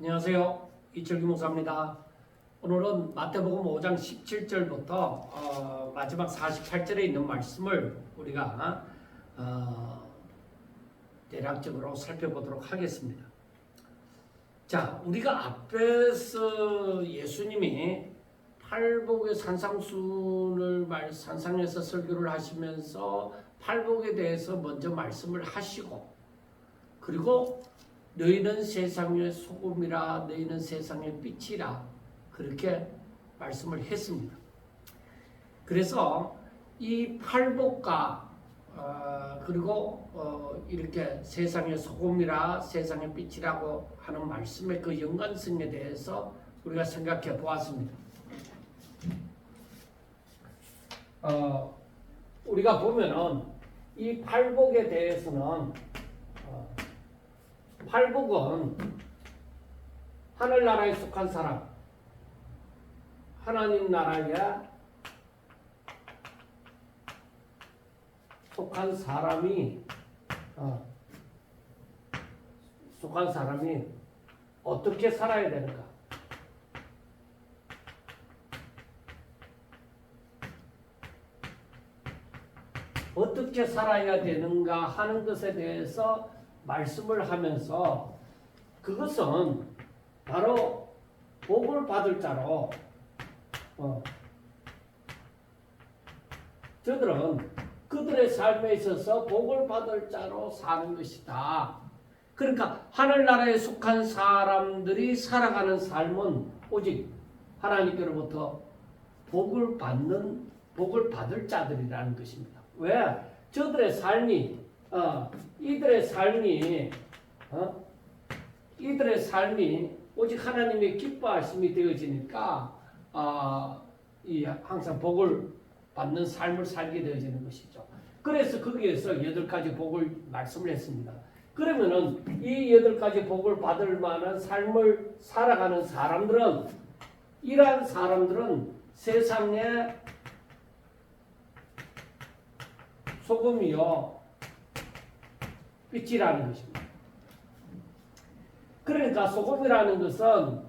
안녕하세요. 이철규 목사입니다. 오늘은 마태복음 5장 17절부터 마지막 48절에 있는 말씀을 우리가 대략적으로 살펴보도록 하겠습니다. 자, 우리가 앞에서 예수님이 팔복의 산상에서 설교를 하시면서 팔복에 대해서 먼저 말씀을 하시고, 그리고 너희는 세상의 소금이라, 너희는 세상의 빛이라, 그렇게 말씀을 했습니다. 그래서 이 팔복과 그리고 이렇게 세상의 소금이라, 세상의 빛이라고 하는 말씀의 그 연관성에 대해서 우리가 생각해 보았습니다. 우리가 보면은 이 팔복에 대해서는 팔복은 하늘나라에 속한 사람, 하나님 나라에 속한 사람이 어떻게 살아야 되는가? 어떻게 살아야 되는가 하는 것에 대해서 말씀을 하면서, 그것은 바로 복을 받을 자로 저들은 그들의 삶에 있어서 복을 받을 자로 사는 것이다. 그러니까 하늘나라에 속한 사람들이 살아가는 삶은 오직 하나님께로부터 복을 받을 자들이라는 것입니다. 왜? 저들의 삶이 이들의 삶이 오직 하나님의 기뻐하심이 되어지니까 항상 복을 받는 삶을 살게 되어지는 것이죠. 그래서 거기에서 8가지 복을 말씀을 했습니다. 그러면은 이 8가지 복을 받을 만한 삶을 살아가는 사람들은, 이러한 사람들은 세상에 소금이요 빛이라는 것입니다. 그러니까 소금이라는 것은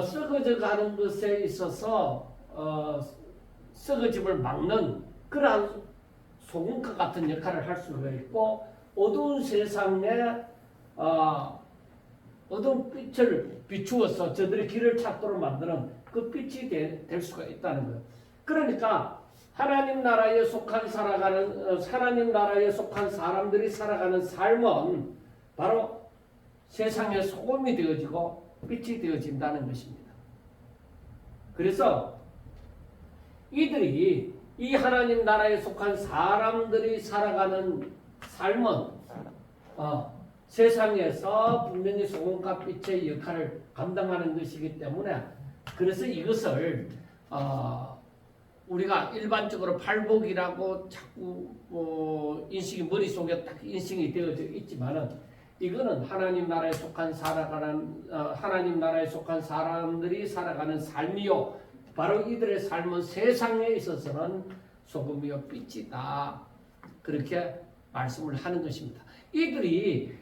썩어져 가는 것에 있어서 썩어짐을 막는 그러한 소금과 같은 역할을 할 수가 있고, 어두운 세상에 어두운 빛을 비추어서 저들의 길을 찾도록 만드는 그 빛이 될 수가 있다는 거예요. 그러니까 하나님 나라에 속한 사람들이 살아가는 삶은 바로 세상의 소금이 되어지고 빛이 되어진다는 것입니다. 그래서 이들이, 이 하나님 나라에 속한 사람들이 살아가는 삶은 세상에서 분명히 소금과 빛의 역할을 감당하는 것이기 때문에, 그래서 이것을 우리가 일반적으로 팔복이라고 자꾸 머릿속에 딱 인식이 되어져 있지만은, 이거는 하나님 나라에 속한 사람들이 살아가는 삶이요, 바로 이들의 삶은 세상에 있어서는 소금이요 빛이다, 그렇게 말씀을 하는 것입니다. 이들이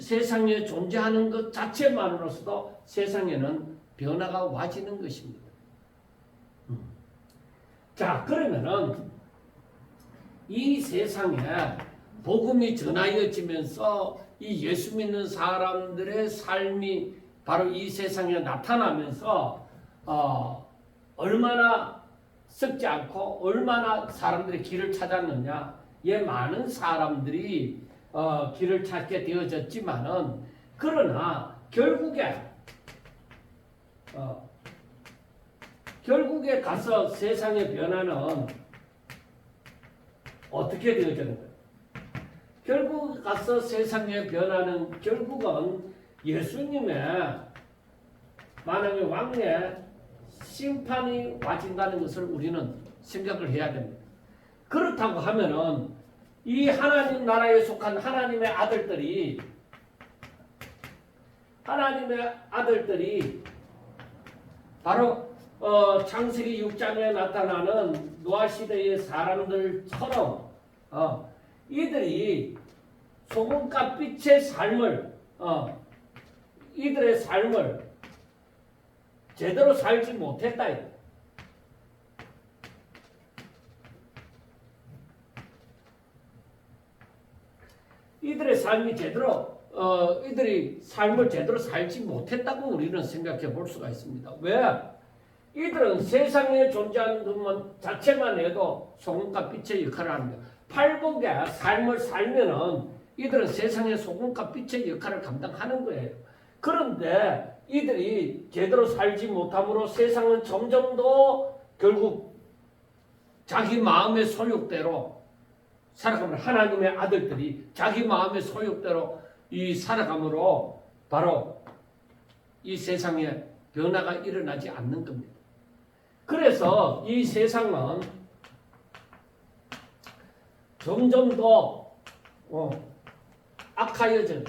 세상에 존재하는 것 자체만으로서도 세상에는 변화가 와지는 것입니다. 자, 그러면은 이 세상에 복음이 전하여지면서 이 예수 믿는 사람들의 삶이 바로 이 세상에 나타나면서 얼마나 썩지 않고 얼마나 사람들의 길을 찾았느냐. 많은 사람들이 길을 찾게 되어졌지만은, 그러나 결국에 가서 세상의 변화는 어떻게 되어지는 거예요? 결국 가서 세상의 변화는 결국은 예수님의 만왕의 왕의 심판이 와진다는 것을 우리는 생각을 해야 됩니다. 그렇다고 하면은 이 하나님 나라에 속한 하나님의 아들들이 바로 창세기 6장에 나타나는 노아 시대의 사람들처럼 이들이 소금과 빛의 삶을 이들의 삶을 제대로 살지 못했다. 이들의 삶이 제대로 이들이 삶을 제대로 살지 못했다고 우리는 생각해 볼 수가 있습니다. 왜? 이들은 세상에 존재하는 것만 자체만 해도 소금과 빛의 역할을 합니다. 팔복의 삶을 살면은 이들은 세상의 소금과 빛의 역할을 감당하는 거예요. 그런데 이들이 제대로 살지 못함으로 세상은 점점 더 결국 자기 마음의 소욕대로 살아가면 하나님의 아들들이 자기 마음의 소욕대로 이 살아감으로 바로 이 세상에 변화가 일어나지 않는 겁니다. 그래서 이 세상은 점점 더 악하여져.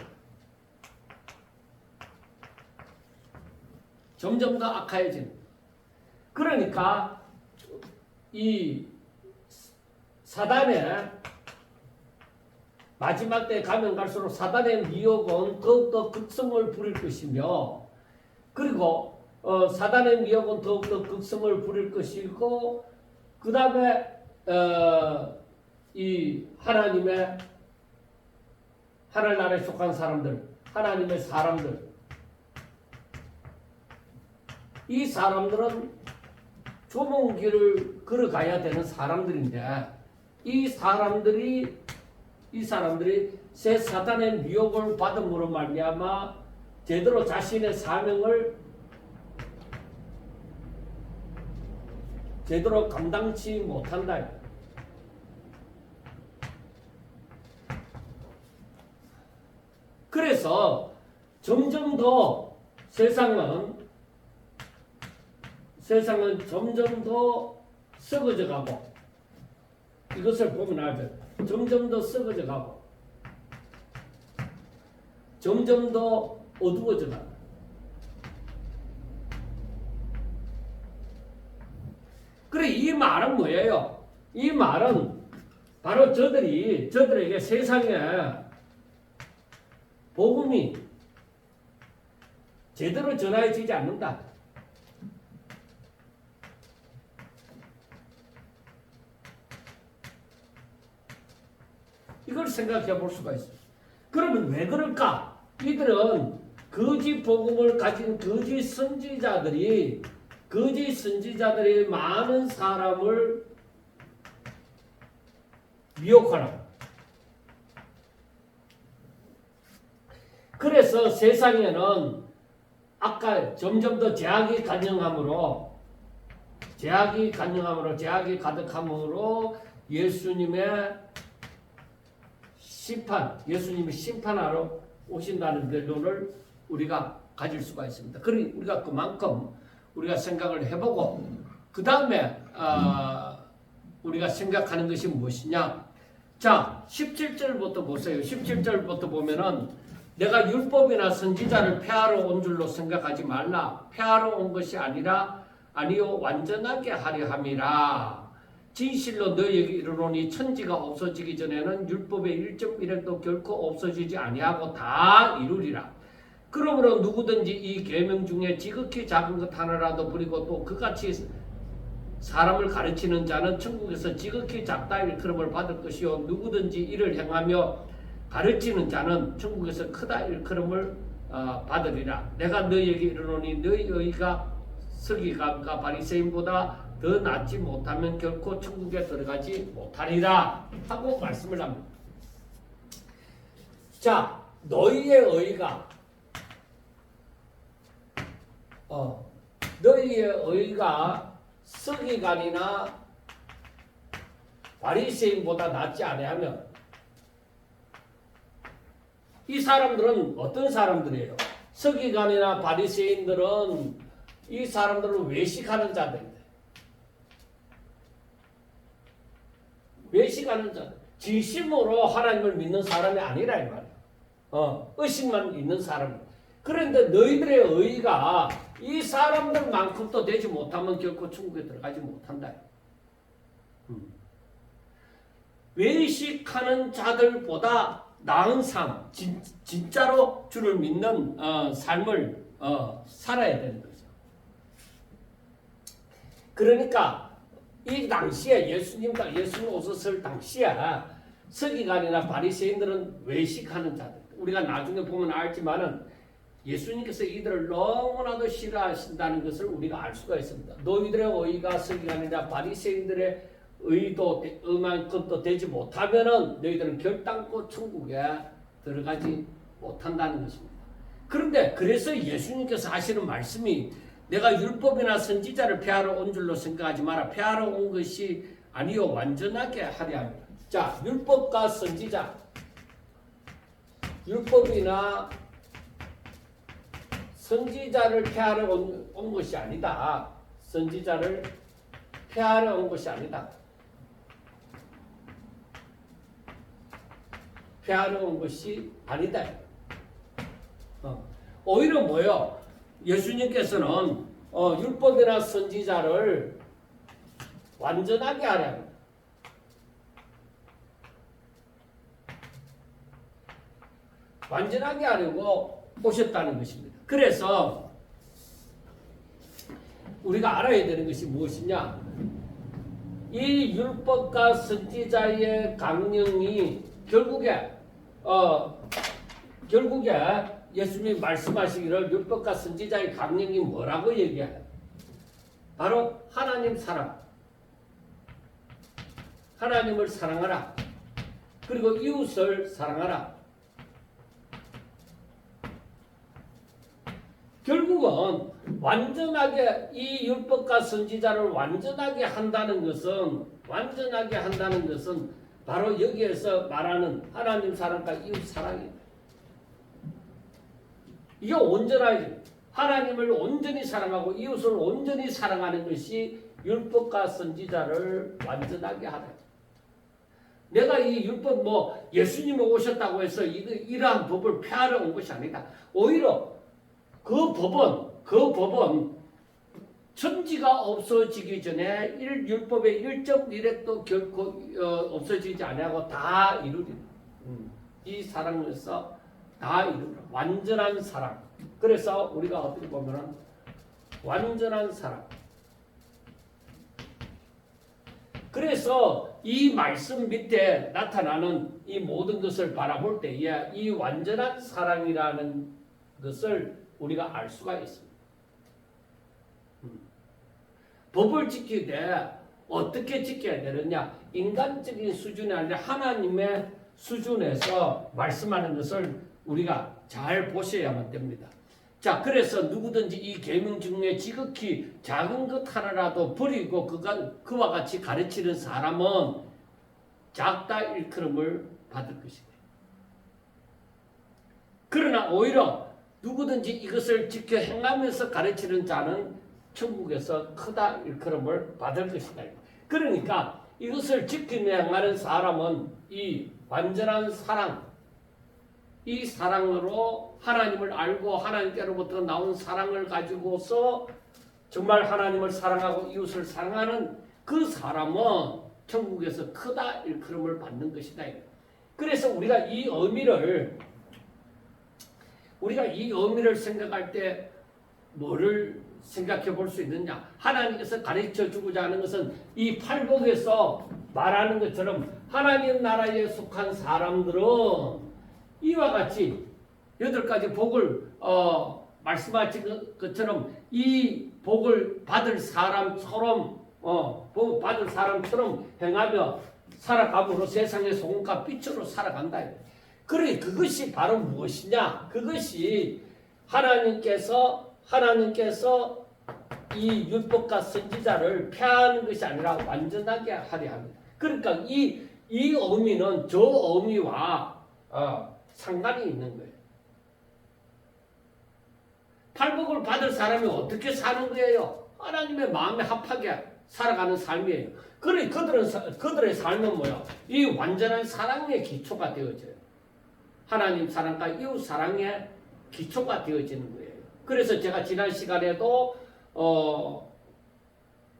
점점 더 악하여진. 그러니까 이 사단의 마지막 때 가면 갈수록 사단의 미혹은 더욱더 극성을 부릴 것이며, 그리고 사단의 미혹은 더욱더 극성을 부릴 것이고, 그 다음에 이 하나님의 하늘나라에 속한 사람들, 하나님의 사람들, 이 사람들은 좁은 길을 걸어가야 되는 사람들인데, 이 사람들이 새 사단의 미혹을 받음으로 말미암아 제대로 자신의 사명을 제대로 감당치 못한다. 그래서 점점 더 세상은 점점 더 썩어져 가고, 이것을 보면 알죠. 점점 더 썩어져 가고, 점점 더 어두워져 가고. 그래, 이 말은 뭐예요? 이 말은 바로 저들에게 세상에 복음이 제대로 전해지지 않는다. 이걸 생각해 볼 수가 있어요. 그러면 왜 그럴까? 이들은 거짓 복음을 가진 거짓 선지자들이 많은 사람을 미혹하라. 그래서 세상에는 아까 점점 더 제약이 가득함으로 예수님이 심판하러 오신다는 결론을 우리가 가질 수가 있습니다. 그러니 우리가 그만큼 우리가 생각을 해보고, 그 다음에 우리가 생각하는 것이 무엇이냐? 자, 17절부터 보세요. 17절부터 보면은 내가 율법이나 선지자를 폐하러 온 줄로 생각하지 말라. 폐하러 온 것이 아니요 완전하게 하려 함이라. 진실로 너희에게 이르노니 천지가 없어지기 전에는 율법의 1.1획도 결코 없어지지 아니하고 다 이루리라. 그러므로 누구든지 이 계명 중에 지극히 작은 것 하나라도 버리고 또 그같이 사람을 가르치는 자는 천국에서 지극히 작다 일컬음을 받을 것이요 누구든지 이를 행하며 가르치는 자는 천국에서 크다 일컬음을 받으리라. 내가 너희에게 이르노니 너희가 서기관과 바리새인보다 더 낫지 못하면 결코 천국에 들어가지 못하리라 하고 말씀을 합니다. 자, 너희의 의가 서기관이나 바리새인보다 낫지 아니하면, 이 사람들은 어떤 사람들이에요? 서기관이나 바리새인들은 이 사람들은 외식하는 자들입니다. 외식하는 자, 진심으로 하나님을 믿는 사람이 아니라 이 말이에요. 의식만 있는 사람. 그런데 너희들의 의가 이 사람들만큼도 되지 못하면 결코 천국에 들어가지 못한다. 외식하는 자들보다 나은 삶, 진짜로 주를 믿는 삶을 살아야 되는 거죠. 그러니까 이 당시에 예수님 오셨을 당시에 서기관이나 바리새인들은 외식하는 자들. 우리가 나중에 보면 알지만은 예수님께서 이들을 너무나도 싫어하신다는 것을 우리가 알 수가 있습니다. 너희들의 의가 서기관이나 바리새인들의 의도 의만큼도 되지 못하면은 너희들은 결단코 천국에 들어가지 못한다는 것입니다. 그런데 그래서 예수님께서 하시는 말씀이 내가 율법이나 선지자를 폐하러 온 줄로 생각하지 마라. 폐하러 온 것이 아니요 완전하게 하려 합니다. 자, 율법과 선지자, 율법이나 선지자를 폐하러 온 것이 아니다. 선지자를 폐하러 온 것이 아니다. 폐하러 온 것이 아니다. 오히려 뭐요? 예수님께서는 율법이나 선지자를 완전하게 하려 합니다. 완전하게 하려고 오셨다는 것입니다. 그래서 우리가 알아야 되는 것이 무엇이냐? 이 율법과 선지자의 강령이 결국에 예수님이 말씀하시기를 율법과 선지자의 강령이 뭐라고 얘기해요? 바로 하나님 사랑, 하나님을 사랑하라, 그리고 이웃을 사랑하라. 결국은 완전하게 이 율법과 선지자를 완전하게 한다는 것은 바로 여기에서 말하는 하나님 사랑과 이웃 사랑입니다. 이게 온전하지. 하나님을 온전히 사랑하고 이웃을 온전히 사랑하는 것이 율법과 선지자를 완전하게 하라. 내가 이 율법 예수님이 오셨다고 해서 이러한 법을 폐하러 온 것이 아니다. 오히려 그 법은 천지가 없어지기 전에 율법의 1.1획도 결코 없어지지 아니하고 다 이루리라. 이 사랑에서 다 이루리라. 완전한 사랑. 그래서 우리가 어떻게 보면은 완전한 사랑. 그래서 이 말씀 밑에 나타나는 이 모든 것을 바라볼 때에 이 완전한 사랑이라는 것을 우리가 알 수가 있습니다. 법을 지킬 때 어떻게 지켜야 되느냐? 인간적인 수준이 아니라 하나님의 수준에서 말씀하는 것을 우리가 잘 보셔야만 됩니다. 자, 그래서 누구든지 이 계명 중에 지극히 작은 것 하나라도 버리고 그와 같이 가르치는 사람은 작다 일컬음을 받을 것이다. 그러나 오히려 누구든지 이것을 지켜 행하면서 가르치는 자는 천국에서 크다 일컬음을 받을 것이다. 그러니까 이것을 지키며 행하는 사람은 이 완전한 사랑, 이 사랑으로 하나님을 알고 하나님께로부터 나온 사랑을 가지고서 정말 하나님을 사랑하고 이웃을 사랑하는 그 사람은 천국에서 크다 일컬음을 받는 것이다. 그래서 우리가 이 의미를 생각할 때 뭐를 생각해 볼 수 있느냐? 하나님께서 가르쳐 주고자 하는 것은 이 팔복에서 말하는 것처럼 하나님 나라에 속한 사람들은 이와 같이 8가지 복을 말씀하신 것처럼 이 복을 받을 사람처럼 행하며 살아감으로 세상의 소금과 빛으로 살아간다. 그래, 그것이 바로 무엇이냐? 그것이 하나님께서 이 율법과 선지자를 폐하는 것이 아니라 완전하게 하려 합니다. 그러니까 이 의미는 저 의미와 상관이 있는 거예요. 팔복을 받을 사람이 어떻게 사는 거예요? 하나님의 마음에 합하게 살아가는 삶이에요. 그래, 그들의 삶은 뭐야? 이 완전한 사랑의 기초가 되어져요. 하나님 사랑과 이웃 사랑의 기초가 되어지는 거예요. 그래서 제가 지난 시간에도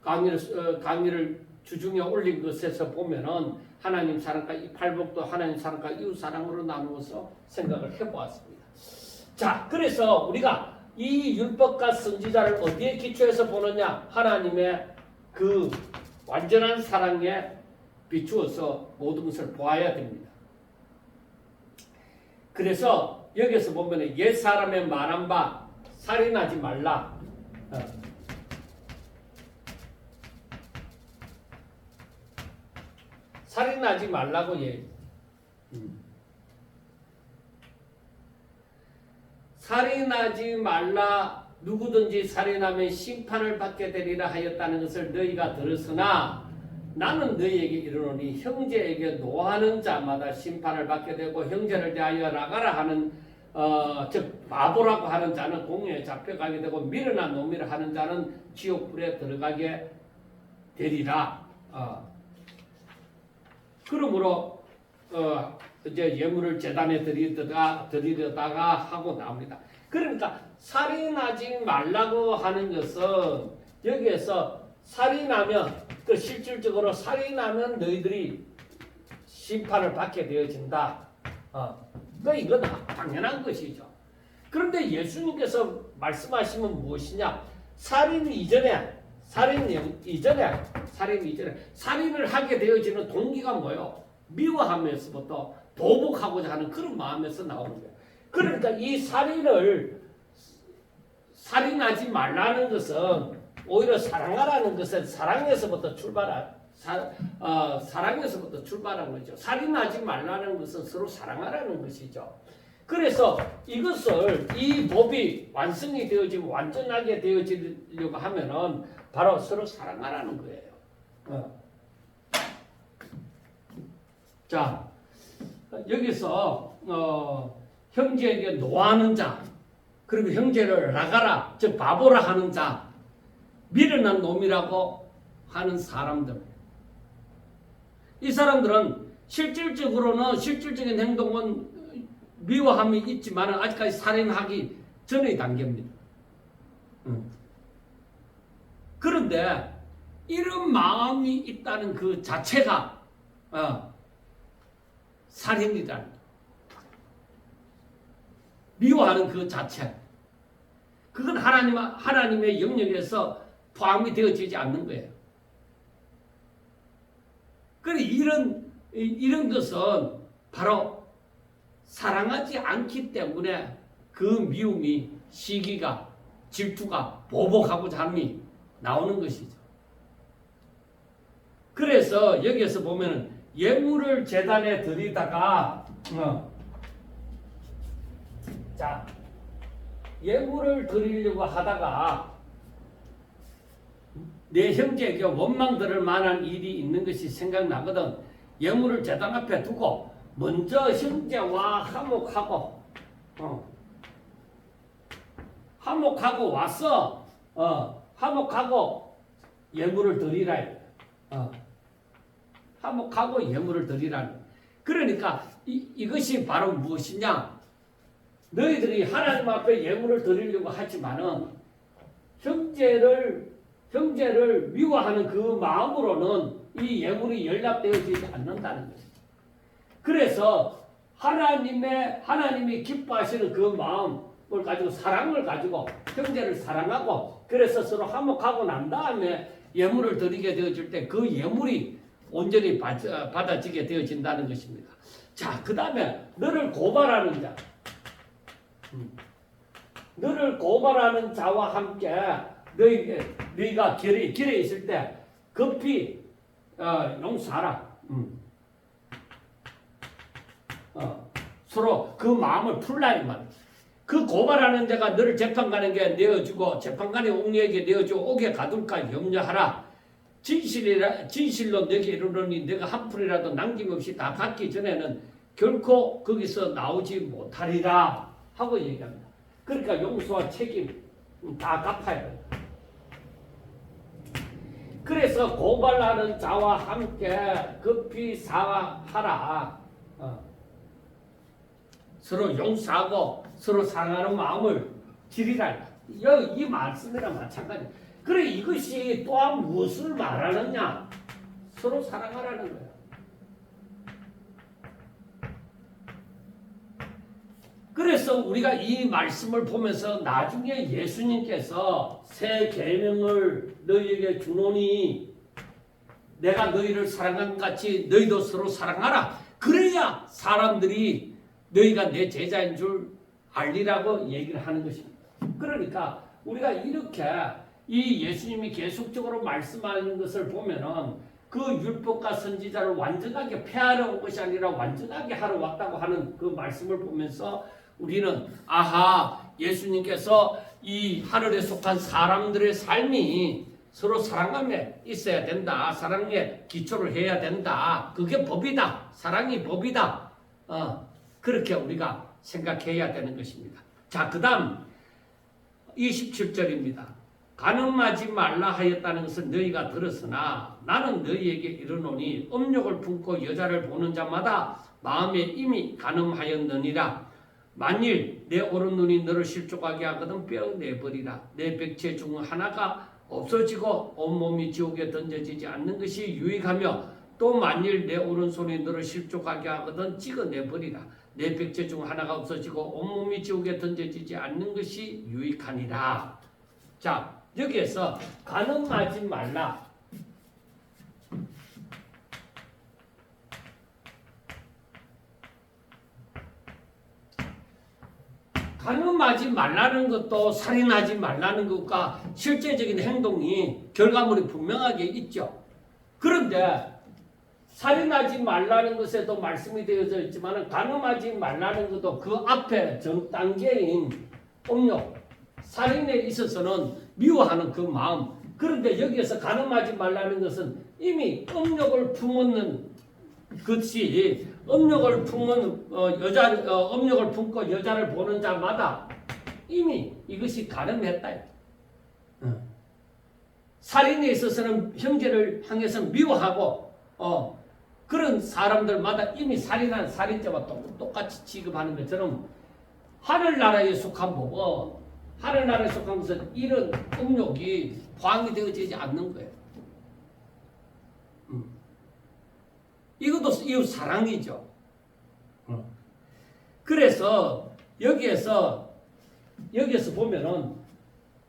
강의를 주중에 올린 것에서 보면은 하나님 사랑과 이 팔복도 하나님 사랑과 이웃 사랑으로 나누어서 생각을 해보았습니다. 자, 그래서 우리가 이 율법과 선지자를 어디에 기초해서 보느냐? 하나님의 그 완전한 사랑에 비추어서 모든 것을 보아야 됩니다. 그래서 여기서 보면 옛 사람의 말한 바 살인하지 말라. 살인하지 말라고 얘기해요. 살인하지 말라. 누구든지 살인하면 심판을 받게 되리라 하였다는 것을 너희가 들었으나 나는 너희에게 이르노니 형제에게 노하는 자마다 심판을 받게 되고 형제를 대하여 나가라 하는 즉 바보라고 하는 자는 공회에 잡혀가게 되고 미련한 놈이라 하는 자는 지옥불에 들어가게 되리라. 그러므로 이제 예물을 제단에 드리려다가 하고 나옵니다. 그러니까 살인하지 말라고 하는 것은 여기에서 살인하면 그 실질적으로 살인하면 너희들이 심판을 받게 되어진다. 그 이건 당연한 것이죠. 그런데 예수님께서 말씀하시면 무엇이냐? 살인 이전에 살인을 하게 되어지는 동기가 뭐예요? 미워하면서부터 보복하고자 하는 그런 마음에서 나오는 거예요. 그러니까 이 살인하지 말라는 것은 오히려 사랑하라는 것은 사랑에서부터 출발한 거죠. 살인하지 말라는 것은 서로 사랑하라는 것이죠. 그래서 이것을 이 법이 완성이 되어지고 완전하게 되어지려고 하면은 바로 서로 사랑하라는 거예요. 자, 여기서 형제에게 노하는 자, 그리고 형제를 나가라, 즉 바보라 하는 자, 미련한 놈이라고 하는 사람들. 이 사람들은 실질적인 행동은 미워함이 있지만 아직까지 살인하기 전의 단계입니다. 그런데 이런 마음이 있다는 그 자체가 살인이다. 미워하는 그 자체. 그건 하나님의 영역에서 포함이 되어지지 않는 거예요. 그래 이런 것은 바로 사랑하지 않기 때문에 그 미움이, 시기가, 질투가, 보복하고자 함이 나오는 것이죠. 그래서 여기에서 보면은 예물을 제단에 드리다가 자, 예물을 드리려고 하다가 내 형제에게 원망 들을 만한 일이 있는 것이 생각나거든. 예물을 제단 앞에 두고 먼저 형제와 화목하고 와서 화목하고 예물을 드리라. 화목하고 예물을 드리라. 그러니까 이것이 바로 무엇이냐? 너희들이 하나님 앞에 예물을 드리려고 하지만은 형제를 미워하는 그 마음으로는 이 예물이 연락되어지지 않는다는 것이죠. 그래서 하나님이 기뻐하시는 그 마음을 가지고 사랑을 가지고 형제를 사랑하고 그래서 서로 화목하고 난 다음에 예물을 드리게 되어질 때 그 예물이 온전히 받아지게 되어진다는 것입니다. 자, 그 다음에 너를 고발하는 자. 너를 고발하는 자와 함께 너희가 길에 있을 때 급히 용서하라. 서로 그 마음을 풀라 이 말. 그 고발하는 자가 너를 재판관에게 내어주고 재판관의 옥리에게 내어주고 옥에 가둘까 염려하라. 진실로 너에게 이르노니 내가 한 풀이라도 남김없이 다 갚기 전에는 결코 거기서 나오지 못하리라 하고 얘기합니다. 그러니까 용서와 책임 다 갚아야 된다. 그래서 고발하는 자와 함께 급히 사과하라. 서로 용서하고 서로 사랑하는 마음을 지리라. 이 말씀이랑 마찬가지. 그래 이것이 또한 무엇을 말하느냐? 서로 사랑하라는 거야. 그래서 우리가 이 말씀을 보면서 나중에 예수님께서 새 계명을 너희에게 주노니 내가 너희를 사랑한 같이 너희도 서로 사랑하라. 그래야 사람들이 너희가 내 제자인 줄 알리라고 얘기를 하는 것입니다. 그러니까 우리가 이렇게 이 예수님이 계속적으로 말씀하는 것을 보면은 그 율법과 선지자를 완전하게 폐하러 온 것이 아니라 완전하게 하러 왔다고 하는 그 말씀을 보면서 우리는 아하, 예수님께서 이 하늘에 속한 사람들의 삶이 서로 사랑하며 있어야 된다. 사랑에 기초를 해야 된다. 그게 법이다. 사랑이 법이다. 그렇게 우리가 생각해야 되는 것입니다. 자, 그 다음 27절입니다. 간음하지 말라 하였다는 것은 너희가 들었으나 나는 너희에게 이르노니 음욕을 품고 여자를 보는 자마다 마음에 이미 간음하였느니라. 만일 내 오른 눈이 너를 실족하게 하거든 빼어내버리라. 내 백체 중 하나가 없어지고 온몸이 지옥에 던져지지 않는 것이 유익하며 또 만일 내 오른손이 너를 실족하게 하거든 찍어내버리라. 내 백체 중 하나가 없어지고 온몸이 지옥에 던져지지 않는 것이 유익하니라. 자, 여기에서 간음하지 말라. 간음하지 말라는 것도 살인하지 말라는 것과 실제적인 행동이 결과물이 분명하게 있죠. 그런데 살인하지 말라는 것에도 말씀이 되어져 있지만 간음하지 말라는 것도 그 앞에 전 단계인 음욕, 살인에 있어서는 미워하는 그 마음. 그런데 여기에서 간음하지 말라는 것은 이미 음욕을 품는 것이 음욕을 품은 음욕을 품고 여자를 보는 자마다 이미 이것이 간음했다. 살인에 있어서는 형제를 향해서 미워하고 그런 사람들마다 이미 살인한 살인자와 똑같이 취급하는 것처럼 하늘나라에 속한 법은 하늘나라에 속한 것은 이런 음욕이 포함이 되어지지 않는 거예요. 이것도 이웃 사랑이죠. 그래서 여기에서 보면은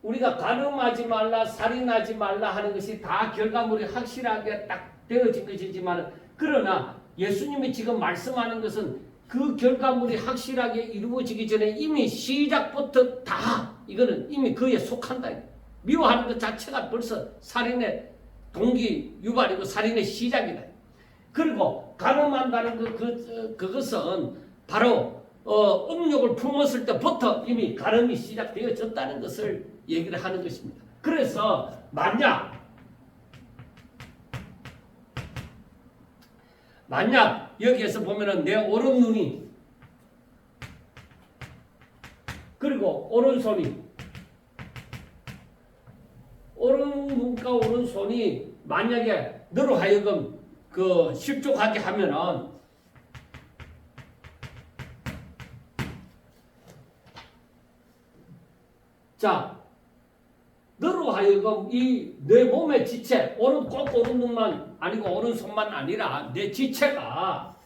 우리가 간음하지 말라, 살인하지 말라 하는 것이 다 결과물이 확실하게 딱 되어진 것이지만 그러나 예수님이 지금 말씀하는 것은 그 결과물이 확실하게 이루어지기 전에 이미 시작부터 다 이거는 이미 그에 속한다. 미워하는 것 자체가 벌써 살인의 동기 유발이고 살인의 시작이다. 그리고 간음한다는 그것은 바로 음욕을 품었을 때부터 이미 간음이 시작되어졌다는 것을 얘기를 하는 것입니다. 그래서 만약 여기에서 보면은 내 오른 눈이 그리고 오른손이 오른 눈과 오른손이 만약에 너로 하여금 그 실족하게 하면은 자 너로 하여금 이 내 몸의 지체 꼭 오른 눈만 아니고 오른손만 아니라 내 지체가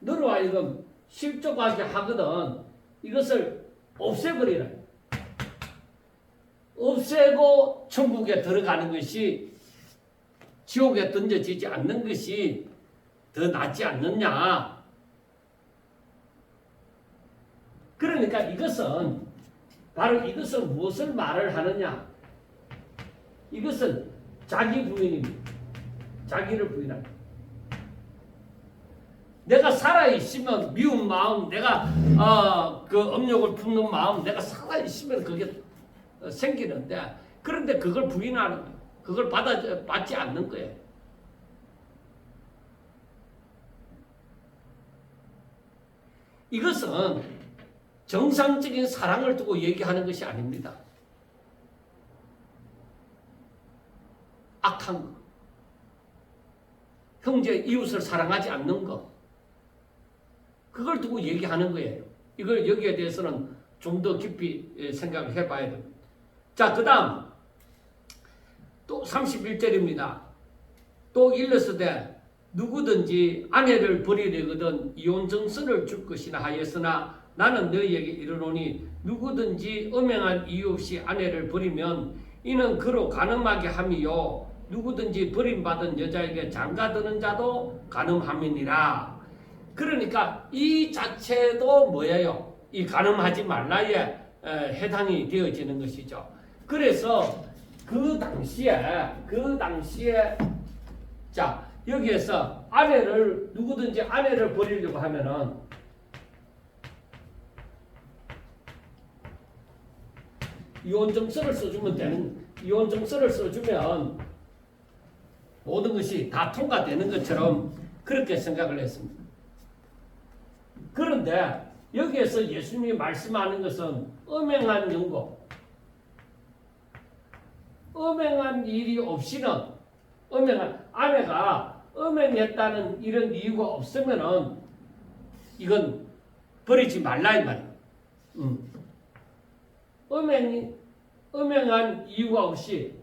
너로 하여금 실족하게 하거든. 이것을 없애버리라. 없애고 천국에 들어가는 것이 지옥에 던져지지 않는 것이 더 낫지 않느냐. 그러니까 이것은 바로 이것은 무엇을 말을 하느냐. 이것은 자기 부인입니다. 자기를 부인하는. 내가 살아있으면 미운 마음, 내가 그 음욕을 품는 마음, 내가 살아있으면 그게 생기는데 그런데 그걸 부인하는 거예요. 그걸 받지 않는 거예요. 이것은 정상적인 사랑을 두고 얘기하는 것이 아닙니다. 악한 거. 형제 이웃을 사랑하지 않는 거. 그걸 두고 얘기하는 거예요. 이걸 여기에 대해서는 좀 더 깊이 생각을 해봐야 됩니다. 자, 그 다음 또 31절입니다. 또 일러스되 누구든지 아내를 버리려거든 이혼증서를 줄 것이나 하였으나 나는 너희에게 이르노니 누구든지 엄행한 이유 없이 아내를 버리면 이는 그로 간음하게 함이요 누구든지 버림받은 여자에게 장가드는 자도 간음함이니라. 그러니까 이 자체도 뭐예요? 이 간음하지 말라에 해당이 되어지는 것이죠. 그래서 그 당시에 자 여기에서 누구든지 아내를 버리려고 하면은 이혼증서를 써주면 모든 것이 다 통과되는 것처럼 그렇게 생각을 했습니다. 그런데 여기에서 예수님이 말씀하는 것은 엄행한 연고, 엄행한 일이 없이는 아내가 엄행했다는 이런 이유가 없으면은 이건 버리지 말라 이 말이에요. 엄행한 이유가 없이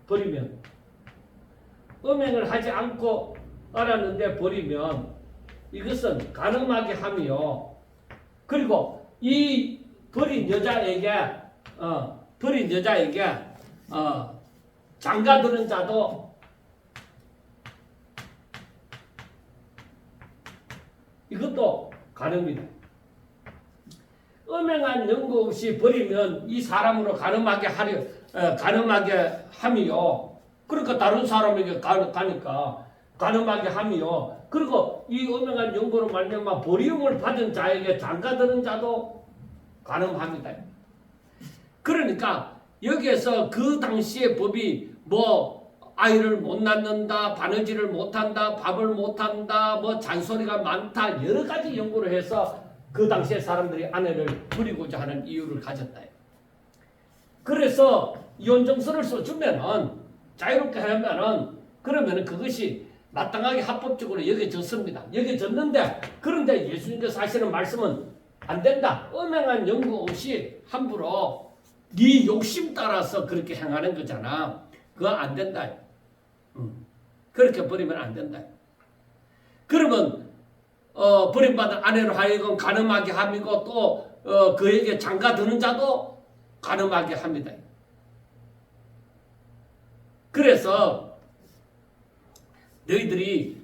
버리면 엄행을 하지 않고 알았는데 버리면 이것은 간음하게 함이요. 그리고 이 버린 여자에게 장가드는 자도 이것도 간음이다. 엄행한 연고 없이 버리면 이 사람으로 간음하게 함이요. 그러니까 다른 사람에게 가니까 간음하게 함이요. 그리고 이 엄행한 연고로 말미암아 버림을 받은 자에게 장가드는 자도 간음합니다. 그러니까 여기에서 그 당시의 법이 아이를 못 낳는다, 바느질을 못한다, 밥을 못한다, 잔소리가 많다 여러 가지 연구를 해서 그 당시에 사람들이 아내를 버리고자 하는 이유를 가졌다. 그래서 이혼증서를 써주면은 자유롭게 하면은 그러면은 그것이 마땅하게 합법적으로 여겨졌습니다. 여겨졌는데 그런데 예수님께서 하시는 말씀은 안 된다. 엄행한 연구 없이 함부로 네 욕심 따라서 그렇게 행하는 거잖아. 그거 안 된다. 그렇게 버리면 안 된다. 그러면 버림받은 아내로 하여금 간음하게 함이고 또 그에게 장가드는 자도 간음하게 합니다. 그래서 너희들이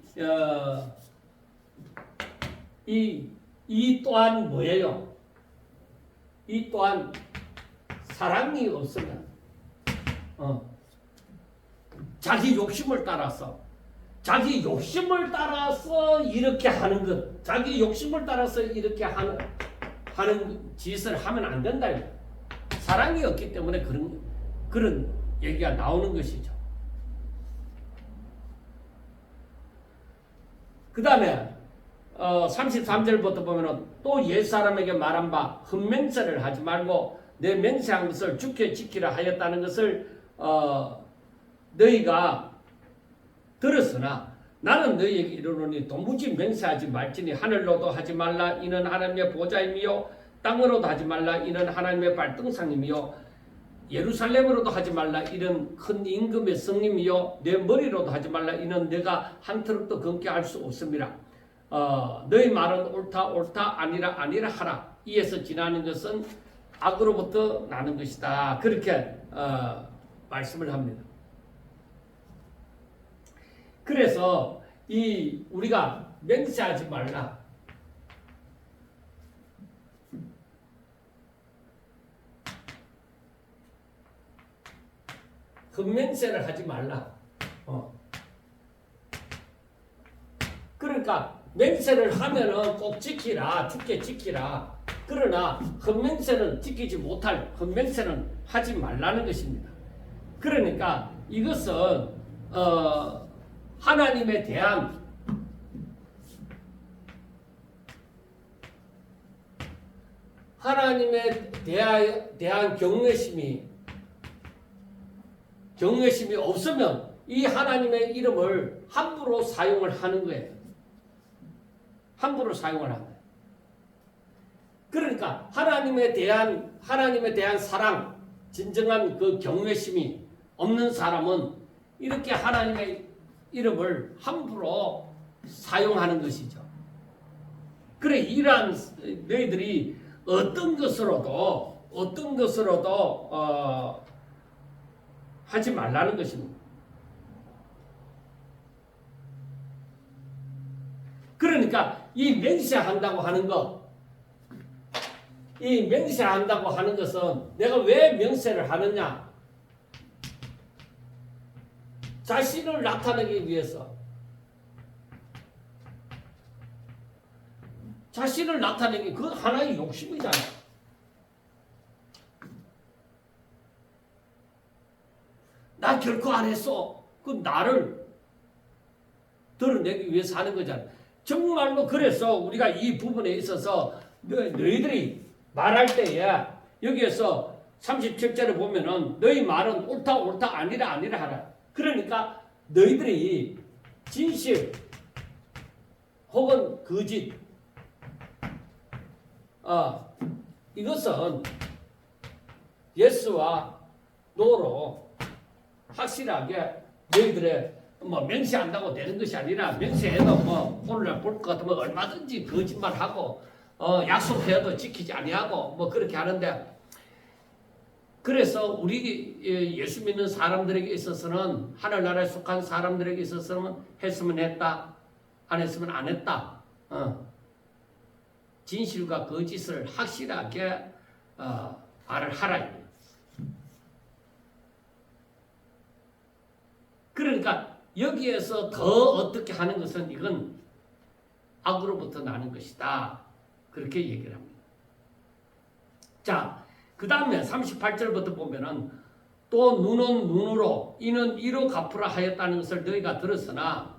이 또한 뭐예요? 이 또한 사랑이 없으면 자기 욕심을 따라서 이렇게 하는 것, 자기 욕심을 따라서 이렇게 하는 짓을 하면 안 된다. 사랑이 없기 때문에 그런 얘기가 나오는 것이죠. 그 다음에 33절부터 보면은 또 옛사람에게 말한 바 흠맹세를 하지 말고 내 맹세한 것을 주께 지키라 하였다는 것을 너희가 들었으나 나는 너희에게 이르노니 도무지 맹세하지 말지니 하늘로도 하지 말라 이는 하나님의 보좌임이요 땅으로도 하지 말라 이는 하나님의 발등상임이요 예루살렘으로도 하지 말라 이는 큰 임금의 성임이요 내 머리로도 하지 말라 이는 내가 한 트럭도 검게 할 수 없음이라. 너희 말은 옳다 아니라 하라. 이에서 지나는 것은 악으로부터 나는 것이다. 그렇게 말씀을 합니다. 그래서 우리가 맹세하지 말라. 흠맹세를 하지 말라. 그러니까 맹세를 하면은 꼭 지키라, 주께 지키라. 그러나 흠맹세는 지키지 못할 흠맹세는 하지 말라는 것입니다. 그러니까 이것은 하나님에 대한 경외심이 없으면 이 하나님의 이름을 함부로 사용을 하는 거예요. 함부로 사용을 하는 거예요. 그러니까 하나님에 대한 사랑, 진정한 그 경외심이 없는 사람은 이렇게 하나님의 이름을 함부로 사용하는 것이죠. 그래 이러한 너희들이 어떤 것으로도 하지 말라는 것입니다. 그러니까 이 맹세한다고 하는 것, 이 맹세한다고 하는 것은 내가 왜 맹세를 하느냐? 자신을 나타내기 위해서. 자신을 나타내기 그 하나의 욕심이잖아. 나 결코 안 했어. 그 나를 드러내기 위해서 하는 거잖아. 정말로 그래서 우리가 이 부분에 있어서 너희들이 말할 때에 여기에서 37절에 보면은 너희 말은 옳다 아니라 하라. 그러니까 너희들이 진실 혹은 거짓 이것은 예스와 노로 확실하게 너희들의 맹세한다고 되는 것이 아니라 맹세해도 오늘날 볼 것 같으면 얼마든지 거짓말하고 약속해도 지키지 아니하고 그렇게 하는데 그래서 우리 예수 믿는 사람들에게 있어서는 하늘나라에 속한 사람들에게 있어서는 했으면 했다 안 했으면 안 했다 진실과 거짓을 확실하게 말을 하라. 그러니까 여기에서 더 어떻게 하는 것은 이건 악으로부터 나는 것이다. 그렇게 얘기를 합니다. 자, 그 다음에 38절부터 보면은 또 눈은 눈으로 이는 이로 갚으라 하였다는 것을 너희가 들었으나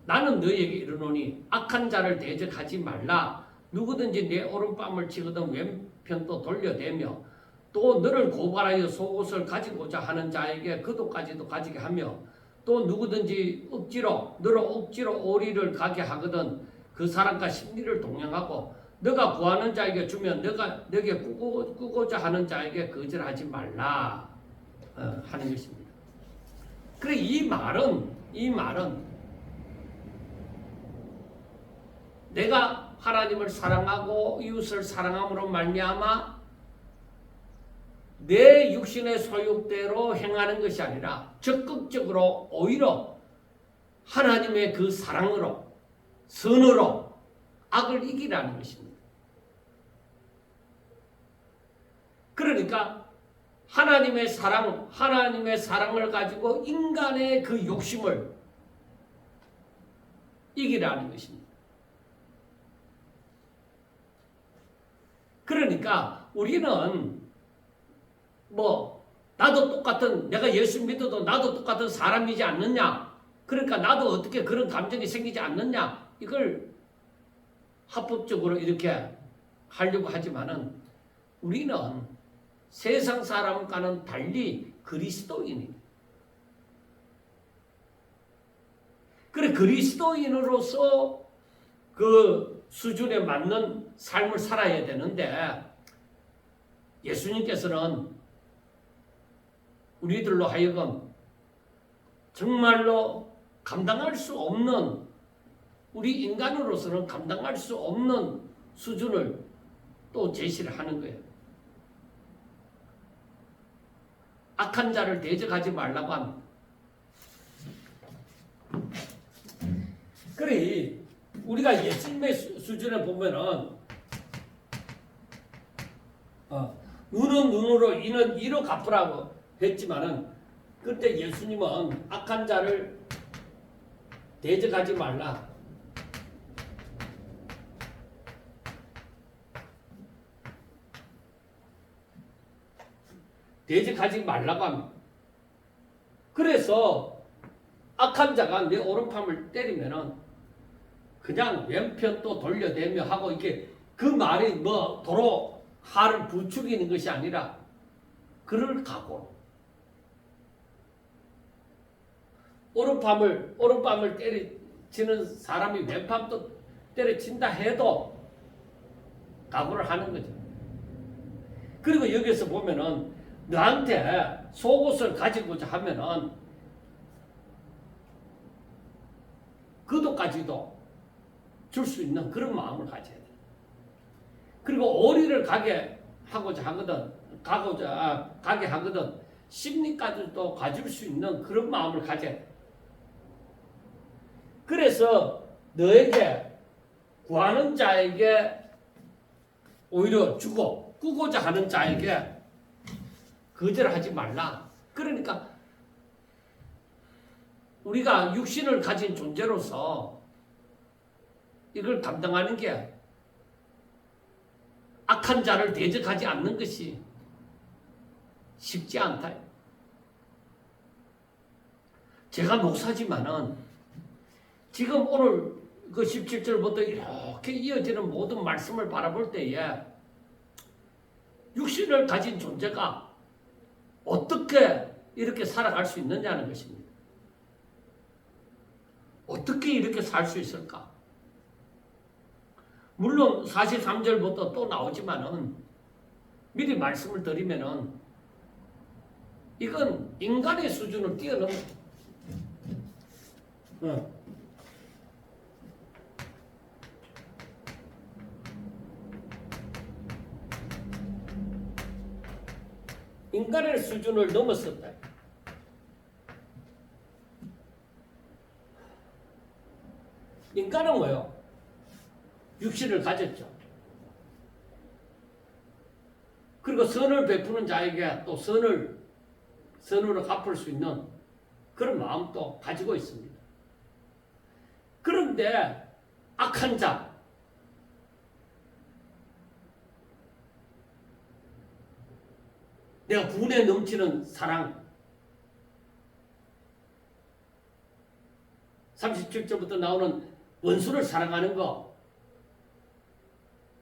나는 너희에게 이르노니 악한 자를 대적하지 말라. 누구든지 내 오른뺨을 치거든 왼편도 돌려대며 또 너를 고발하여 속옷을 가지고자 하는 자에게 그도까지도 가지게 하며 또 누구든지 너를 억지로 오리를 가게 하거든 그 사람과 심리를 동행하고 너가 구하는 자에게 주면 너에게 꾸고자 하는 자에게 거절하지 말라 하는 것입니다. 그래 이 말은 내가 하나님을 사랑하고 이웃을 사랑함으로 말미암아 내 육신의 소욕대로 행하는 것이 아니라 적극적으로 오히려 하나님의 그 사랑으로 선으로 악을 이기라는 것입니다. 그러니까 하나님의 사랑을 가지고 인간의 그 욕심을 이기라는 것입니다. 그러니까 우리는 나도 똑같은 내가 예수 믿어도 나도 똑같은 사람이지 않느냐? 그러니까 나도 어떻게 그런 감정이 생기지 않느냐? 이걸 합법적으로 이렇게 하려고 하지만은 우리는 세상 사람과는 달리 그리스도인입니다. 그래 그리스도인으로서 그 수준에 맞는 삶을 살아야 되는데 예수님께서는 우리들로 하여금 정말로 감당할 수 없는 우리 인간으로서는 감당할 수 없는 수준을 또 제시를 하는 거예요. 악한 자를 대적하지 말라고 합니다. 그래 우리가 예수님의 수준에 보면은 눈은 눈으로 이는 이로 갚으라고 했지만은 그때 예수님은 악한 자를 대적하지 말라. 대적하지 말라고 합니다. 그래서 악한 자가 내 오른팔을 때리면은 그냥 왼편 또 돌려대며 하고 이렇게 그 말이 도로 하를 부추기는 것이 아니라 그를 각오로 오른밤을 때려치는 사람이 왼밤도 때려친다 해도 각오를 하는 거죠. 그리고 여기서 보면은 너한테 속옷을 가지고자 하면은 그도까지도 줄 수 있는 그런 마음을 가져야 돼. 그리고 오리를 가게 하거든. 심리까지도 가질 수 있는 그런 마음을 가져야 돼. 그래서 너에게 구하는 자에게 오히려 주고 꾸고자 하는 자에게 거절하지 말라. 그러니까 우리가 육신을 가진 존재로서 이걸 감당하는 게 악한 자를 대적하지 않는 것이 쉽지 않다. 제가 목사지만은 지금 오늘 그 17절부터 이렇게 이어지는 모든 말씀을 바라볼 때에 육신을 가진 존재가 어떻게 이렇게 살아갈 수 있느냐는 것입니다. 어떻게 이렇게 살 수 있을까? 물론 43절부터 또 나오지만은 미리 말씀을 드리면은 이건 인간의 수준을 뛰어넘는 인간의 수준을 넘었었다. 인간은 뭐요? 육신을 가졌죠. 그리고 선을 베푸는 자에게 또 선으로 갚을 수 있는 그런 마음도 가지고 있습니다. 그런데 악한 자, 내가 분에 넘치는 사랑, 37절부터 나오는 원수를 사랑하는 거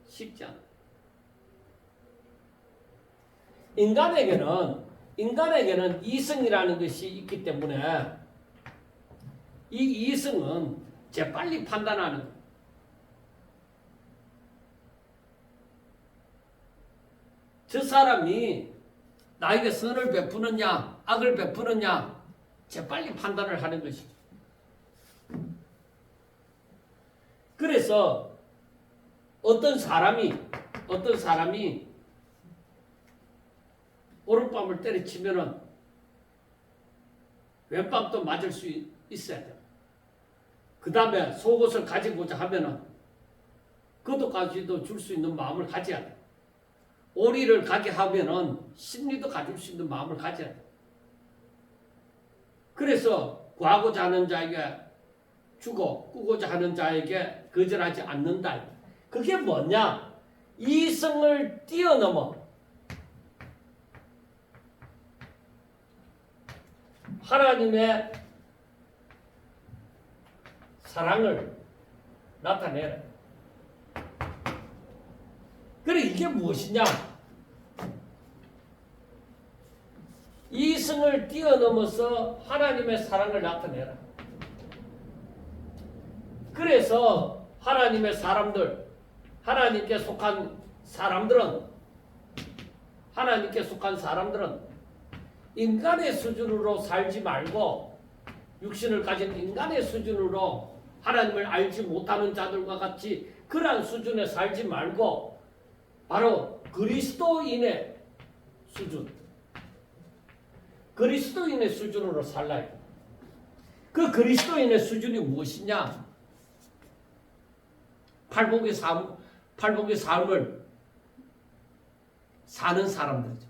쉽지 않아. 인간에게는 이성이라는 것이 있기 때문에 이 이성은 재빨리 판단하는 거. 저 사람이 나에게 선을 베푸느냐 악을 베푸느냐 재빨리 판단을 하는 것이죠. 그래서 어떤 사람이 오른밤을 때려치면은 왼밤도 맞을 수 있어야 돼요. 그 다음에 속옷을 가지고자 하면은 그것까지도 줄 수 있는 마음을 가져야 돼요. 오리를 가게 하면은 심리도 가질 수 있는 마음을 가져야 돼요. 그래서 구하고자 하는 자에게 주고 꾸고자 하는 자에게 거절하지 않는다. 그게 뭐냐? 이성을 뛰어넘어 하나님의 사랑을 나타내라. 그래, 이게 무엇이냐? 이성을 뛰어넘어서 하나님의 사랑을 나타내라. 그래서 하나님의 사람들, 하나님께 속한 사람들은 인간의 수준으로 살지 말고 육신을 가진 인간의 수준으로 하나님을 알지 못하는 자들과 같이 그러한 수준에 살지 말고 바로 그리스도인의 수준으로 살라요. 그 그리스도인의 수준이 무엇이냐? 팔복의 삶을 사는 사람들이죠.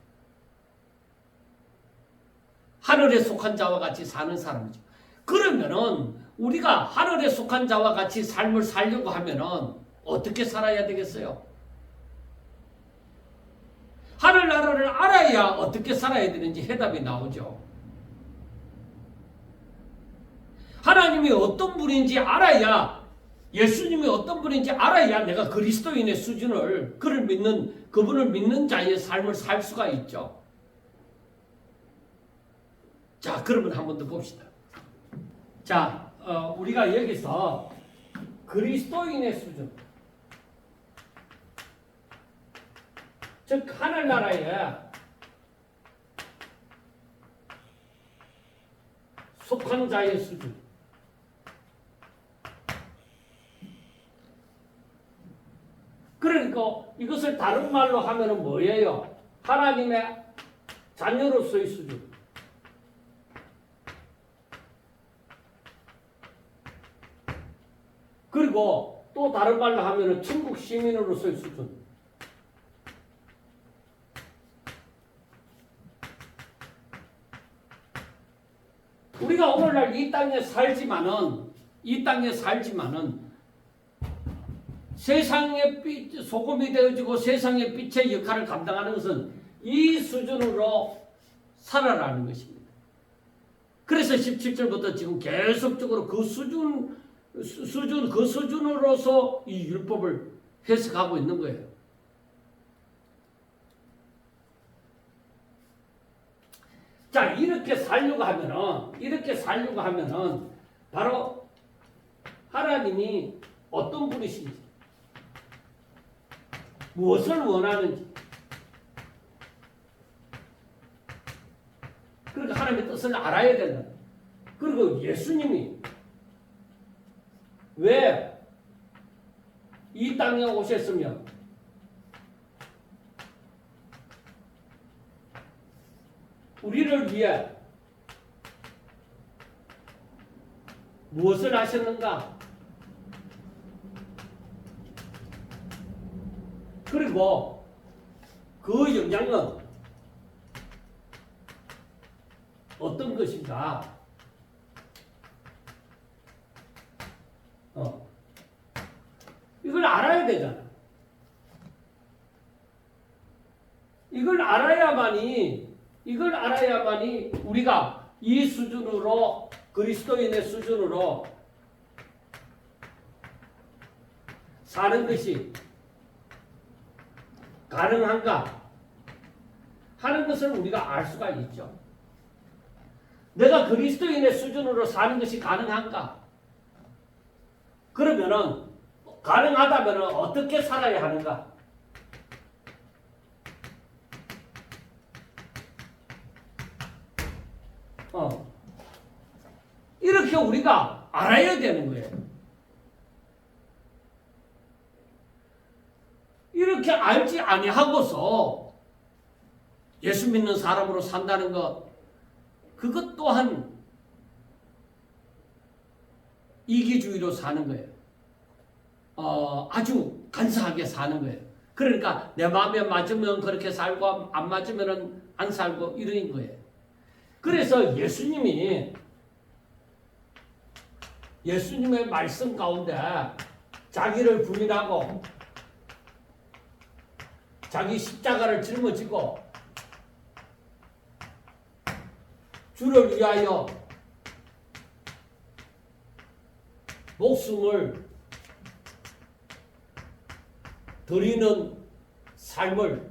하늘에 속한 자와 같이 사는 사람이죠. 그러면은 우리가 하늘에 속한 자와 같이 삶을 살려고 하면은 어떻게 살아야 되겠어요? 하늘나라를 알아야 어떻게 살아야 되는지 해답이 나오죠. 하나님이 어떤 분인지 알아야, 예수님이 어떤 분인지 알아야 내가 그리스도인의 수준을, 그분을 믿는 자의 삶을 살 수가 있죠. 자, 그러면 한 번 더 봅시다. 자, 우리가 여기서 그리스도인의 수준, 즉 하늘나라에 부족한 자의 수준. 그러니까 이것을 다른 말로 하면은 뭐예요? 하나님의 자녀로서의 수준. 그리고 또 다른 말로 하면은 천국 시민으로서의 수준. 우리가 오늘날 이 땅에 살지만은 세상의 빛, 소금이 되어지고 세상의 빛의 역할을 감당하는 것은 이 수준으로 살아라는 것입니다. 그래서 17절부터 지금 계속적으로 그 수준으로서 이 율법을 해석하고 있는 거예요. 자, 이렇게 살려고 하면은 바로 하나님이 어떤 분이신지, 무엇을 원하는지, 그러니까 하나님의 뜻을 알아야 된다. 그리고 예수님이 왜 이 땅에 오셨으며 우리를 위해 무엇을 하셨는가? 그리고 그 영향은 어떤 것인가? 이걸 알아야 되잖아. 이걸 알아야만이 우리가 이 수준으로, 그리스도인의 수준으로 사는 것이 가능한가 하는 것을 우리가 알 수가 있죠. 내가 그리스도인의 수준으로 사는 것이 가능한가? 그러면은 가능하다면 어떻게 살아야 하는가? 이렇게 우리가 알아야 되는 거예요. 이렇게 알지 아니하고서 예수 믿는 사람으로 산다는 것, 그것 또한 이기주의로 사는 거예요. 아주 간사하게 사는 거예요. 그러니까 내 마음에 맞으면 그렇게 살고 안 맞으면 안 살고 이런 거예요. 그래서 예수님의 말씀 가운데 자기를 부인하고 자기 십자가를 짊어지고 주를 위하여 목숨을 드리는 삶을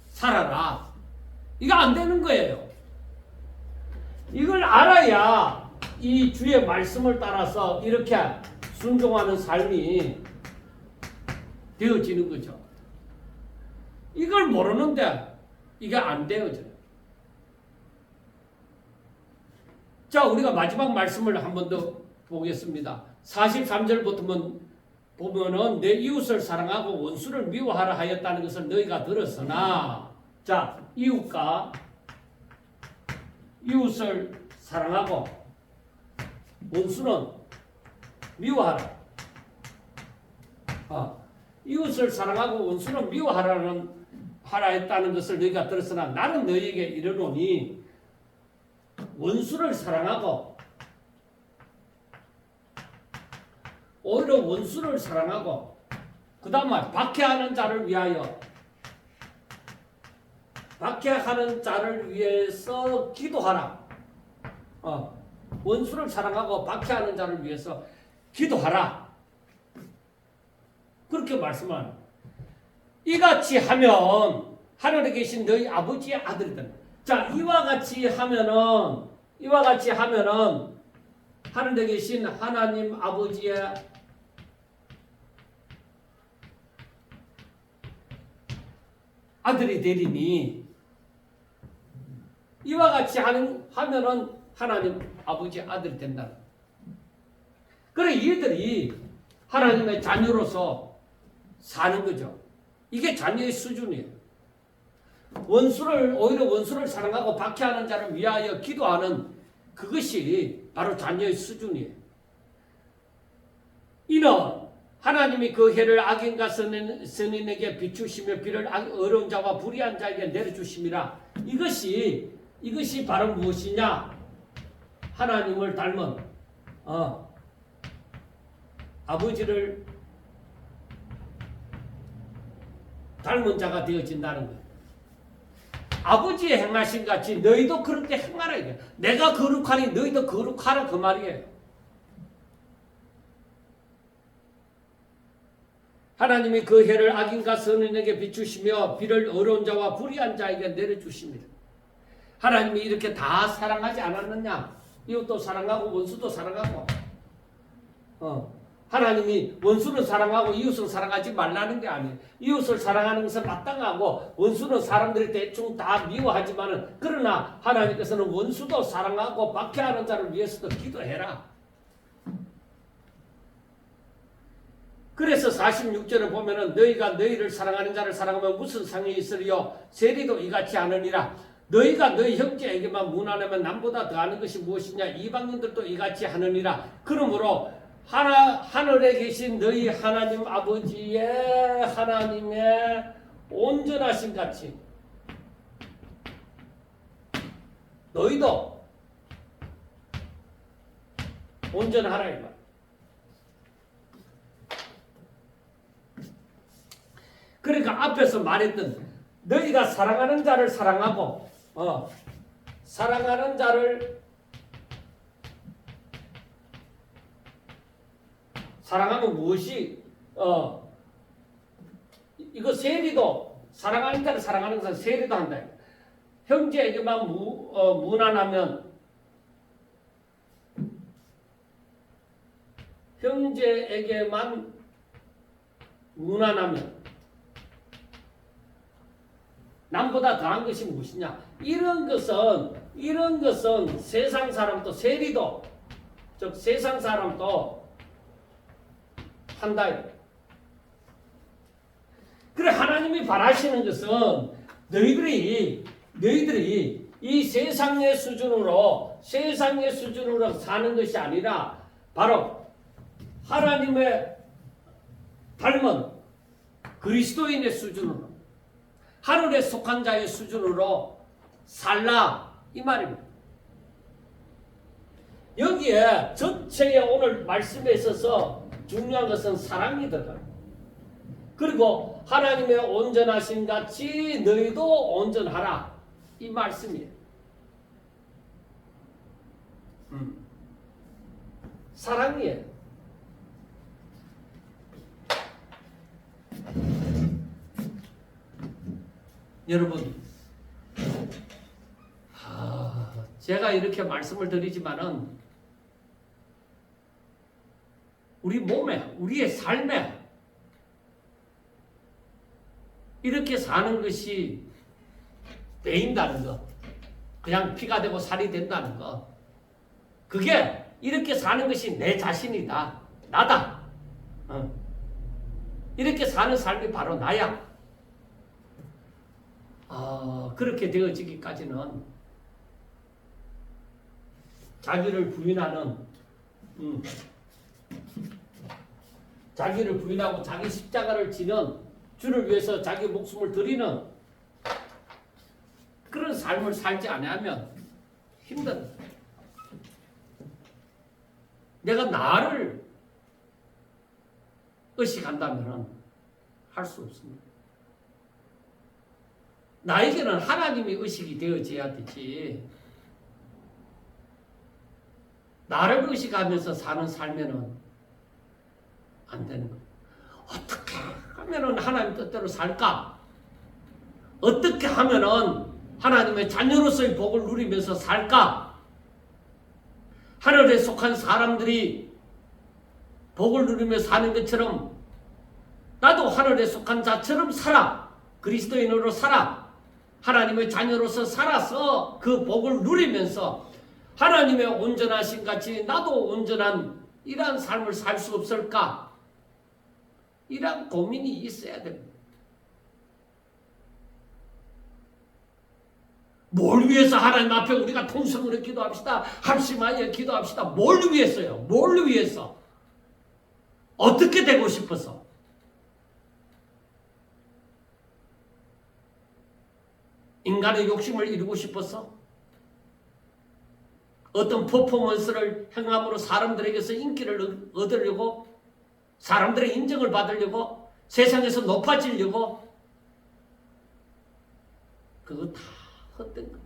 살아라. 이거 안 되는 거예요. 이걸 알아야 이 주의 말씀을 따라서 이렇게 순종하는 삶이 되어지는 거죠. 이걸 모르는데 이게 안 되어져요. 자, 우리가 마지막 말씀을 한 번 더 보겠습니다. 43절부터 보면은 내 이웃을 사랑하고 원수를 미워하라 하였다는 것을 너희가 들었으나, 자, 이웃을 사랑하고 원수는 미워하라. 이웃을 사랑하고 원수는 하라 했다는 것을 너희가 들었으나 나는 너희에게 이르노니 원수를 사랑하고, 오히려 원수를 사랑하고, 그 다음 말 박해하는 자를 위해서 기도하라. 원수를 사랑하고 박해하는 자를 위해서 기도하라. 그렇게 말씀하는. 이같이 하면 하늘에 계신 너희 아버지의 아들이다. 자, 이와 같이 하면은 하늘에 계신 하나님 아버지의 아들이 되리니, 이와 같이 하면은 하나님 아버지 아들이 된다. 그래 얘들이 하나님의 자녀로서 사는 거죠. 이게 자녀의 수준이에요. 오히려 원수를 사랑하고 박해하는 자를 위하여 기도하는 그것이 바로 자녀의 수준이에요. 이는 하나님이 그 해를 악인과 선인에게 비추시며 비를 어려운 자와 불의한 자에게 내려주심이라. 이것이 바로 무엇이냐? 하나님을 닮은 아버지를 닮은 자가 되어진다는 거예요. 아버지의 행하신 같이 너희도 그렇게 행하라 이게. 내가 거룩하니 너희도 거룩하라 그 말이에요. 하나님이 그 해를 악인과 선인에게 비추시며 비를 어려운 자와 불의한 자에게 내려주십니다. 하나님이 이렇게 다 사랑하지 않았느냐? 이웃도 사랑하고 원수도 사랑하고 하나님이 원수는 사랑하고 이웃을 사랑하지 말라는 게 아니에요. 이웃을 사랑하는 것은 마땅하고 원수는 사람들이 대충 다 미워하지만은 그러나 하나님께서는 원수도 사랑하고 박해하는 자를 위해서도 기도해라. 그래서 46절에 보면은 너희가 너희를 사랑하는 자를 사랑하면 무슨 상이 있으리요? 세리도 이같이 하느니라. 너희가 너희 형제에게만 무난하면 남보다 더하는 것이 무엇이냐? 이방인들도 이같이 하느니라. 그러므로 하늘에 계신 너희 하나님 아버지의 하나님의 온전하신 같이 너희도 온전하라 이 말. 그러니까 앞에서 말했던 너희가 사랑하는 자를 사랑하고 사랑하는 자를 사랑하면 무엇이 이거 세리도 사랑하는 자를 사랑하는 것은 세리도 한다. 형제에게만 무난하면 형제에게만 무난하면 남보다 더한 것이 무엇이냐? 이런 것은 세상 사람도 세리도 즉 세상 사람도 한다. 그래 하나님이 바라시는 것은 너희들이 이 세상의 수준으로 사는 것이 아니라 바로 하나님의 닮은 그리스도인의 수준으로 하늘에 속한 자의 수준으로 살라 이 말입니다. 여기에 전체의 오늘 말씀에 있어서 중요한 것은 사랑이 들어가요. 그리고 하나님의 온전하신 같이 너희도 온전하라 이 말씀이에요. 사랑이에요. 여러분, 제가 이렇게 말씀을 드리지만은 우리 몸에, 우리의 삶에 이렇게 사는 것이 배인다는 거, 그냥 피가 되고 살이 된다는 거, 그게 이렇게 사는 것이 내 자신이다, 나다. 이렇게 사는 삶이 바로 나야. 그렇게 되어지기까지는 자기를 부인하는 자기를 부인하고 자기 십자가를 지는 주를 위해서 자기 목숨을 드리는 그런 삶을 살지 않으면 힘든. 내가 나를 의식한다면 할 수 없습니다. 나에게는 하나님이 의식이 되어져야 되지. 나를 의식하면서 사는 삶에는 안 되는 거예요. 어떻게 하면은 하나님 뜻대로 살까? 어떻게 하면은 하나님의 자녀로서의 복을 누리면서 살까? 하늘에 속한 사람들이 복을 누리며 사는 것처럼 나도 하늘에 속한 자처럼 살아. 그리스도인으로 살아. 하나님의 자녀로서 살아서 그 복을 누리면서 하나님의 온전하신 같이 나도 온전한 이러한 삶을 살 수 없을까? 이러한 고민이 있어야 됩니다. 뭘 위해서 하나님 앞에 우리가 통성으로 기도합시다. 합심하여 기도합시다. 뭘 위해서요? 뭘 위해서? 어떻게 되고 싶어서? 인간의 욕심을 이루고 싶어서? 어떤 퍼포먼스를 행함으로 사람들에게서 인기를 얻으려고? 사람들의 인정을 받으려고? 세상에서 높아지려고? 그거 다 헛된 거.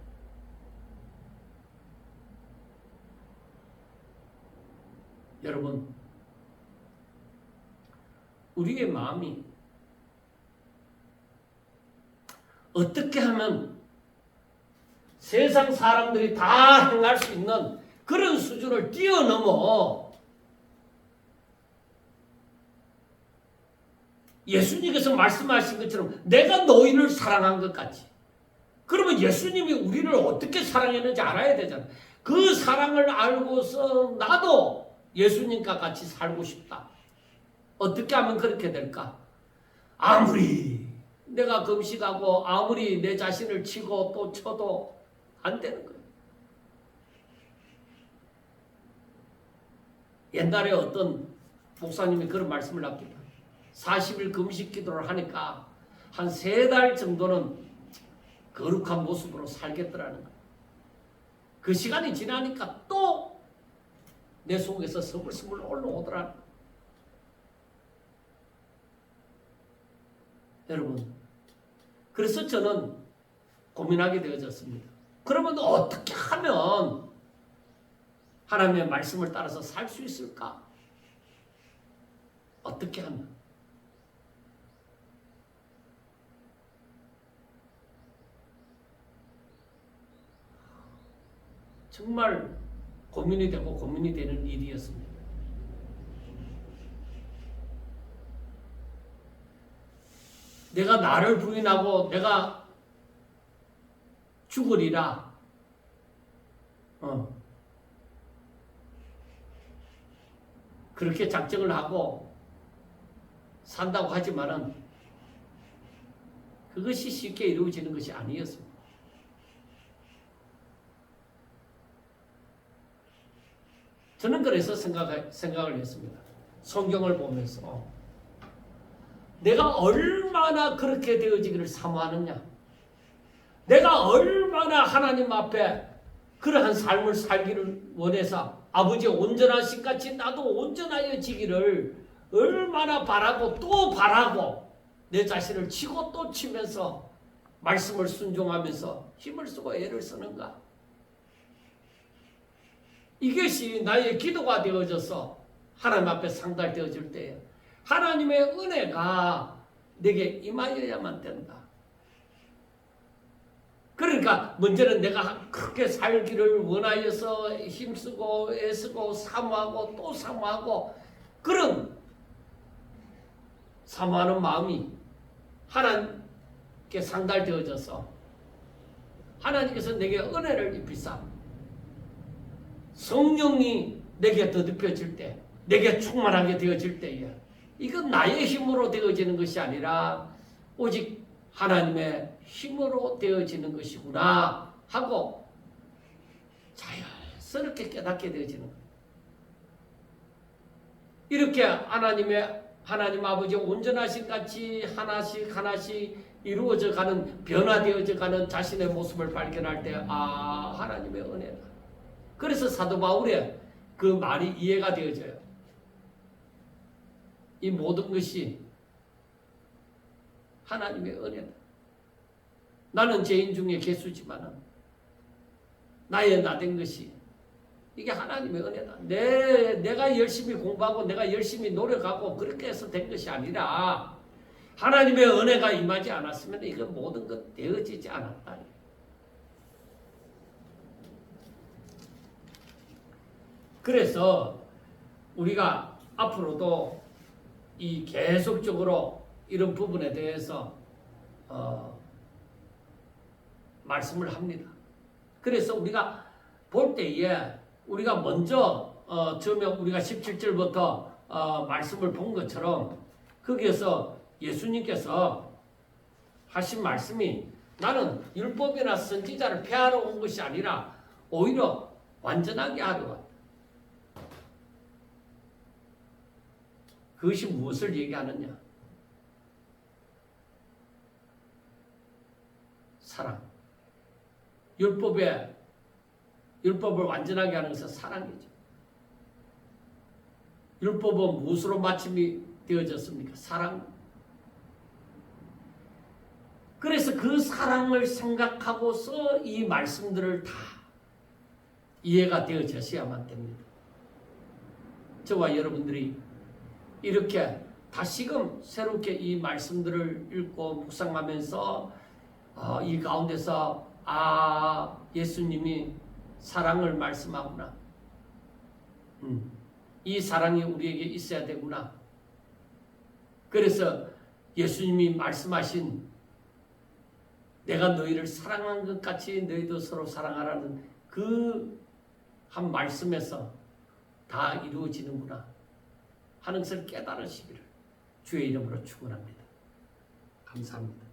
여러분, 우리의 마음이 어떻게 하면 세상 사람들이 다 행할 수 있는 그런 수준을 뛰어넘어 예수님께서 말씀하신 것처럼 내가 너희를 사랑한 것 같이. 그러면 예수님이 우리를 어떻게 사랑했는지 알아야 되잖아. 그 사랑을 알고서 나도 예수님과 같이 살고 싶다. 어떻게 하면 그렇게 될까? 아무리 내가 금식하고 아무리 내 자신을 치고 또 쳐도 안 되는 거예요. 옛날에 어떤 목사님이 그런 말씀을 합니다. 40일 금식 기도를 하니까 한 3달 정도는 거룩한 모습으로 살겠더라는 거예요. 그 시간이 지나니까 또 내 속에서 스물스물 올라오더라는 거예요. 여러분, 그래서 저는 고민하게 되어졌습니다. 그러면 어떻게 하면 하나님의 말씀을 따라서 살 수 있을까? 어떻게 하면? 정말 고민이 되고 고민이 되는 일이었습니다. 내가 나를 부인하고 내가 죽으리라. 그렇게 작정을 하고 산다고 하지만은 그것이 쉽게 이루어지는 것이 아니었습니다. 저는 그래서 생각을 했습니다. 성경을 보면서 내가 얼마나 그렇게 되어지기를 사모하느냐, 내가 얼마나 하나님 앞에 그러한 삶을 살기를 원해서 아버지의 온전하신 같이 나도 온전하여지기를 얼마나 바라고 또 바라고 내 자신을 치고 또 치면서 말씀을 순종하면서 힘을 쓰고 애를 쓰는가. 이것이 나의 기도가 되어져서 하나님 앞에 상달되어질 때에 하나님의 은혜가 내게 임하여야만 된다. 그러니까 먼저는 내가 크게 살기를 원하여서 힘쓰고 애쓰고 사모하고 또 사모하고 그런 사모하는 마음이 하나님께 상달되어져서 하나님께서 내게 은혜를 입히사 성령이 내게 더듬혀질 때, 내게 충만하게 되어질 때에 이건 나의 힘으로 되어지는 것이 아니라 오직 하나님의 힘으로 되어지는 것이구나 하고 자연스럽게 깨닫게 되어지는 거예요. 이렇게 하나님 아버지 온전하신 같이 하나씩 하나씩 이루어져 가는, 변화되어져 가는 자신의 모습을 발견할 때 하나님의 은혜다. 그래서 사도 바울의 그 말이 이해가 되어져요. 이 모든 것이 하나님의 은혜다. 나는 죄인 중에 개수지만 나의 나된 것이 이게 하나님의 은혜다. 내가 열심히 공부하고 내가 열심히 노력하고 그렇게 해서 된 것이 아니라 하나님의 은혜가 임하지 않았으면 이거 모든 것 되어지지 않았다. 그래서 우리가 앞으로도 이 계속적으로 이런 부분에 대해서 말씀을 합니다. 그래서 우리가 볼 때에 우리가 먼저 처음에 우리가 17절부터 말씀을 본 것처럼 거기에서 예수님께서 하신 말씀이 나는 율법이나 선지자를 폐하러 온 것이 아니라 오히려 완전하게 하려 왔다. 그것이 무엇을 얘기하느냐? 사랑. 율법을 완전하게 하는 것은 사랑이죠. 율법은 무엇으로 마침이 되어졌습니까? 사랑. 그래서 그 사랑을 생각하고서 이 말씀들을 다 이해가 되어졌어야만 됩니다. 저와 여러분들이 이렇게 다시금 새롭게 이 말씀들을 읽고 묵상하면서 이 가운데서 예수님이 사랑을 말씀하구나. 이 사랑이 우리에게 있어야 되구나. 그래서 예수님이 말씀하신 내가 너희를 사랑한 것 같이 너희도 서로 사랑하라는 그 한 말씀에서 다 이루어지는구나 하는 것을 깨달으시기를 주의 이름으로 축원합니다. 감사합니다.